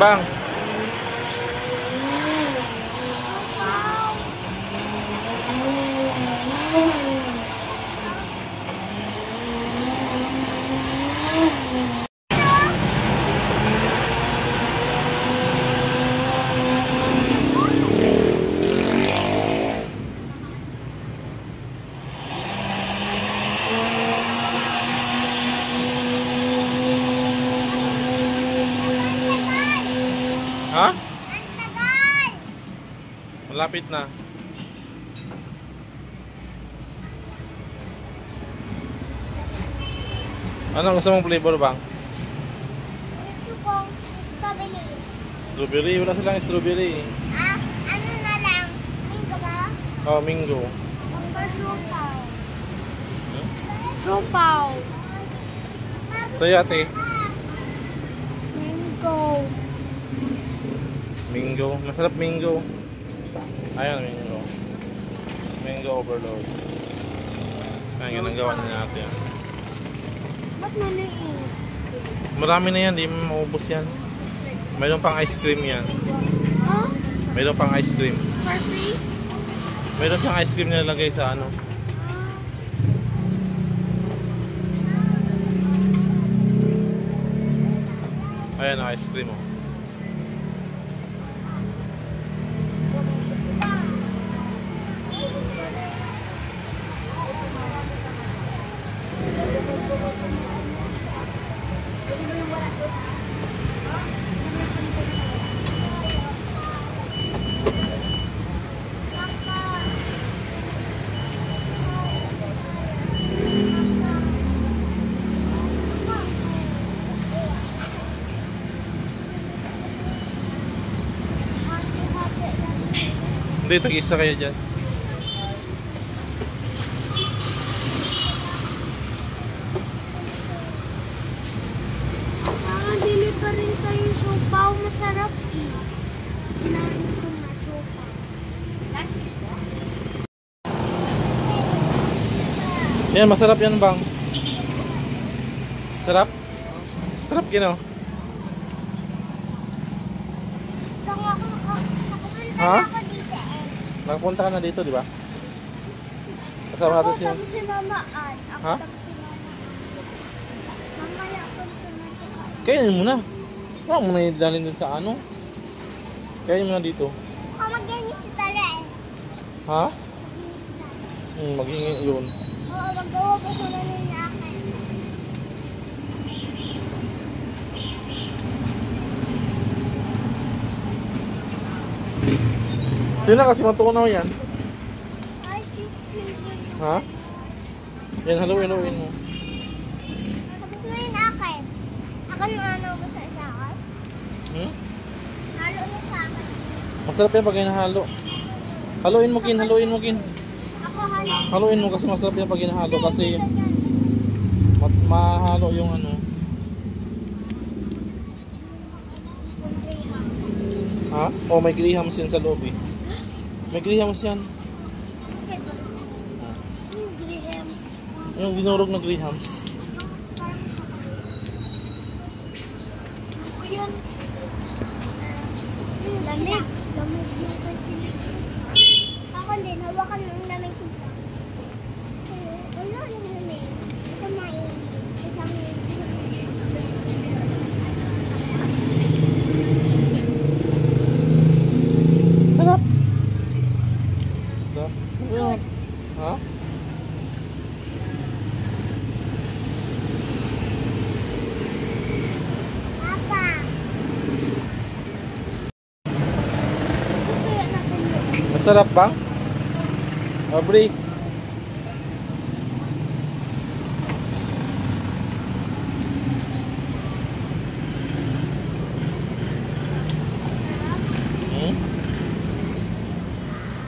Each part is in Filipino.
Bang. Ha? Malapit na. Ano gusto mong flavor, Bang? Ito pong strawberry. Strawberry? Wala silang strawberry. Ah, ano na lang? Mingo ba? Oh, mango. Or supaw. Supaw. Sa'yo, ate. Mango. Mango. Masarap mango. Ayan, mango. Mango overload. Ayan, ang gawa na natin. Ba't naliin? Marami na yan, di maubos yan. Mayroon pang ice cream yan. Huh? Mayroon pang ice cream. For free? Mayroon siyang ice cream na nilagay sa ano. Ayan ang ice cream, oh. Hindi, tag-isa kayo dyan. Dili pa rin kayo supaw. Masarap eh. Kinain ko na supaw. Yan, masarap yan, Bang. Sarap? Sarap gino. Ha? Nakapunta ka na dito, di ba? Kasama natin si... Ako si Mamaan. Ha? Ako si Mamaan. Mamaya ako si Mamaan. Kainin mo na. Huwag mo na idalhin din sa ano. Kainin mo na dito. Ako mag-inis si Tara eh. Ha? Mag-iingi yun. Oo, magawa ko sa nanin na akin. Sino na kasi matunaw yan? Ay, cheese flavor. Ha? Yan, haluin mo. Tapos na yun akin. Akin na ano ko sa isa akin. Halo na sa akin. Masarap yan pag hinahalo. Haluin mo, Kin. Ako halo. Haluin mo kasi masarap yan pag hinahalo kasi mahalo yung ano. Ha? Oh, may grahams yan sa loob eh. May grahams yan. Yung grahams. Yung dinurog na grahams. Yun. Lamig. Lamig yung ako din, hawakan ng lamig siya. Wala yung lamig. Ito may isang Sarap. Sarap. Ha? Papa. Masarap bang? Aubrey.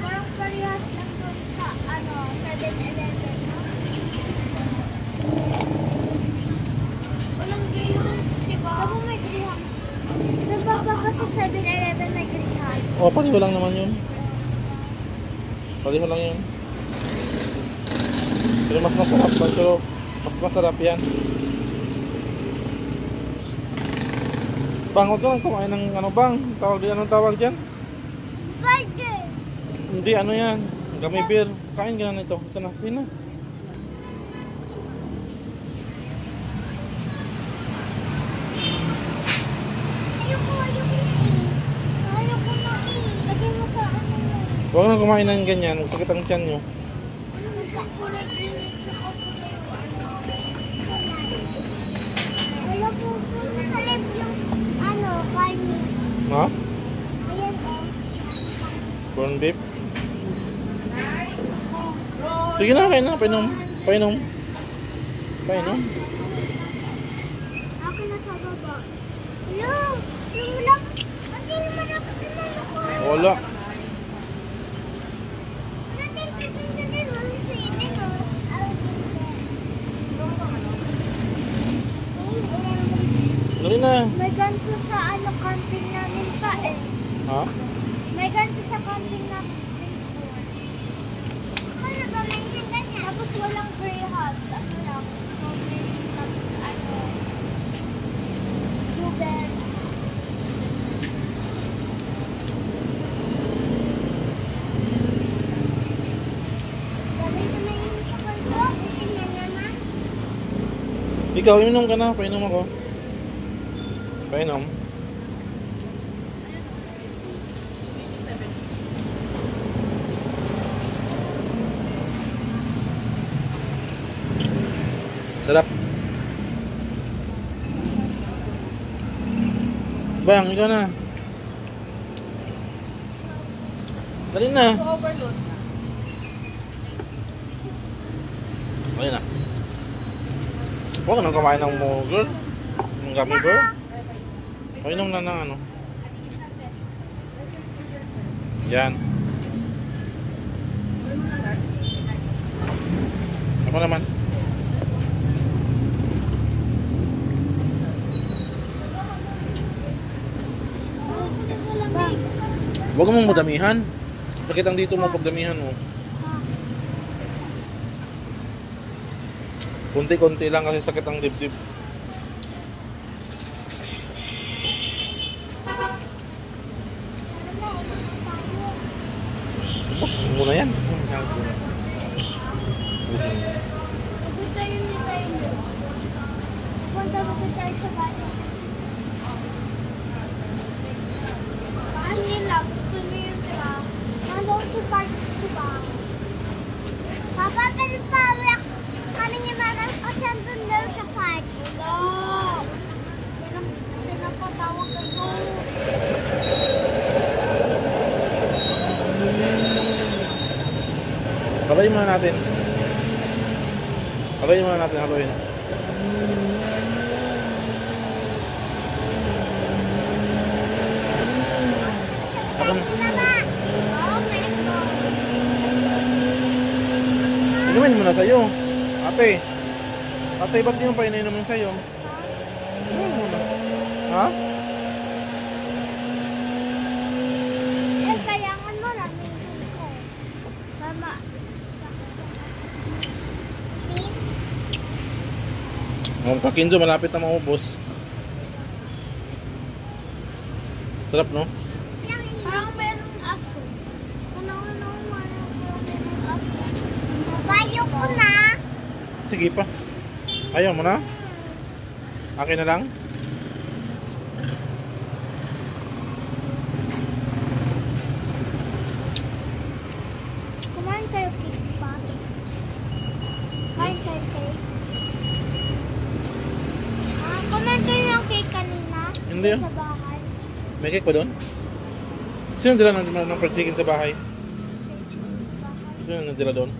Parang parehas lang doon sa 7-Eleven, no? Walang grahams, diba? Ako may grahams. Diba ba kasi 7-Eleven may grahams? Oh, pareho lang naman yun. Pareho lang yun. Pero mas masarap ba? Pero mas masarap yan. Bang, huwag ka lang kumain ng ano bang? Tawag di, anong tawag dyan? Burger. Hindi, ano yan? Gummy bear. Kain ka na nito. Ito na, sige na. Ayoko na eh. Ayoko na eh. Lagay mo sa ano yun. Huwag na kumain ng ganyan. Magsakit ang tiyan nyo. Ano sa kulay-kulay sa kulay. Wala po sa lip yung ano, karne. Ha? Ayan o. Corn beef? Sige na, kain na. Painom. Painom. Painom. Ako na sa baba. Hello! Yung malap. Pati yung malap. Pinalo ko. Wala. Natin pipinsa din mo. Sinin o. Dali na. May ganito sa ano, camping namin pa eh. Ha? May ganito sa camping namin. Ano ba may ganyan? Tapos walang gray hubs. Ano lang, strawberry tapos ano, blueberry. Sabi na may yung sa kanto. Tingnan naman. Ikaw, inom ka na. Painom ako. Painom. Sarap. Bang, ikaw na. Dali na. Overload na. Dali na. Huwag ka nang kumain ng burger. Ng gummy bear. Painom na ng ano. Yan. Ako naman. Huwag mong madamihan. Sakit ang dito mo pag damihan mo. Kunti-kunti lang kasi sakit ang dibdib. Tapos mo na yan. Punta yun ni tayo. Punta mo tayo sa bahay. Ano nila? Gusto niyo yun, diba? Nandun si Parks, diba? Papa, pinapawak kami ni Mama kasi andun daw sa Parks. Wala! Pinapatawag ka doon. Haluin muna natin. Haluin muna natin, haluin. Ako na. Mama! Okay po. Inumin mo na sa'yo. Ate. Ate, ba't di yung painainom yung sa'yo? Inumin mo na. Ha? Eh, kailangan mo namin ko. Mama. Ang pakinjo, malapit na maubos. Sarap, no? Parang merong aso. Ano, merong aso. Bayo ko na. Sige pa. Ayaw mo na? Akin na lang? Kumain tayo cake pa. Kumain tayo cake. Kumain tayo ng cake kanina. Hindi ah. Sa bahay. May cake pa doon? Sino nagdala ng fried chicken sa bahay? Sino nagdala doon?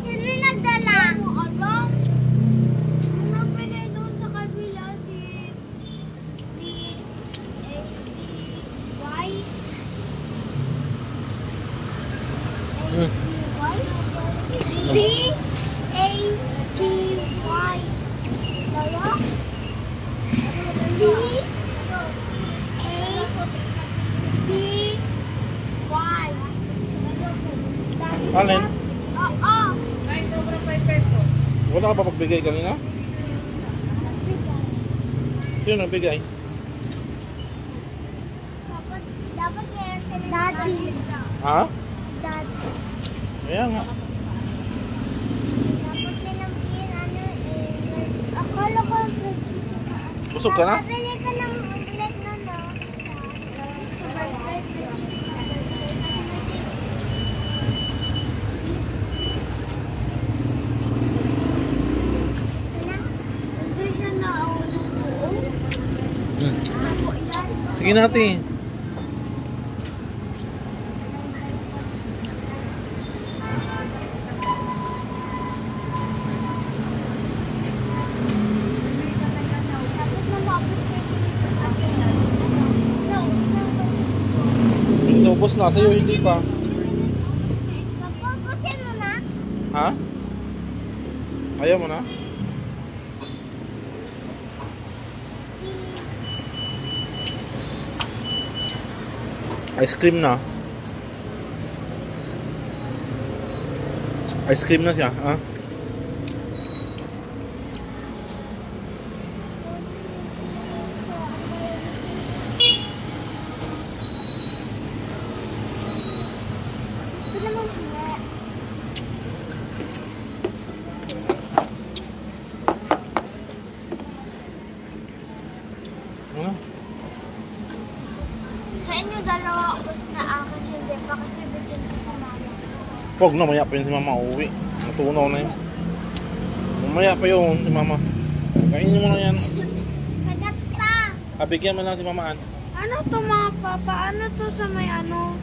Sino nagdala? Alam. Ang nagbigay doon sa kabila si Y. B-A-T-Y. Dalawa? B-A-T-Y. Alin? Oo. Ay, sobrang 5 pesos. Wala ka pa pagbigay kanina? Sino nagbigay? Ha? Si Dad. Ayan nga. Dapat nilagyan ano eh. Akala ko fried chicken. Busog ka na? Pabili ka ng ulit na no. Sa burger, fried chicken. Hindi siya na ako buo. Ako yan. Sige natin. Tapos na maubos ko yung So, ubos na. Sa'yo, hindi pa. Papupusin mo na. Ha? Ayaw mo na? Ice cream na. Ice cream na siya, ha? Ito naman sila. Ano? Kain yung dalawa ubos na akin, hindi pa kasi bigyan ko sa mama. Huwag na, maya pa yun si mama uuwi. Natunaw na yun. Mamaya pa yun si mama. Kainin mo na yan. Kagat pa! Bigyan mo lang si mamaan. Ano to mga papa? Ano to sa may ano?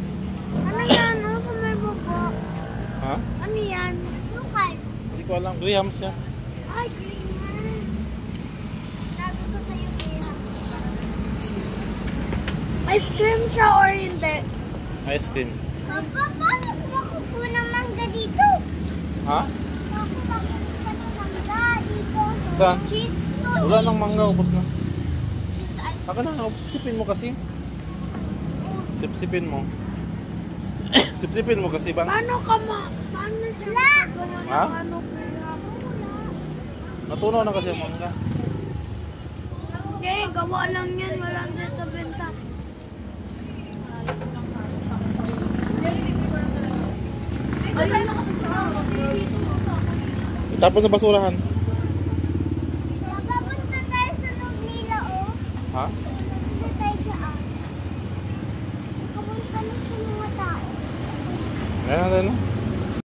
Ano yan? Ano sa may baba? Ha? Ano yan? Sukal. Hindi ko alam. Grahams yan. Ay, ganyan. Sabi ko sa'yo, ganyan. Ice cream siya or hindi? Ice cream. Papa, paano ko makukuha ng mangga dito? Ha? Paano ko makukuha ng mangga dito? Saan? Cheese to. Wala nang mangga. Ubos na. Cheese ice Aka na. Sipsipin mo kasi. Sipsipin mo. Sipsipin mo kasi ba? Paano ka paano siya magawa Ha? ng ano kuya? Natunaw na kasi ang mangga. Hindi, gawa lang yan. Walang dito benta. Tapos sa basurahan. Papunta tayo sa loob nila, oh. Ha? Punta tayo dyan. Kapunta na sa mga tao. Ayan na.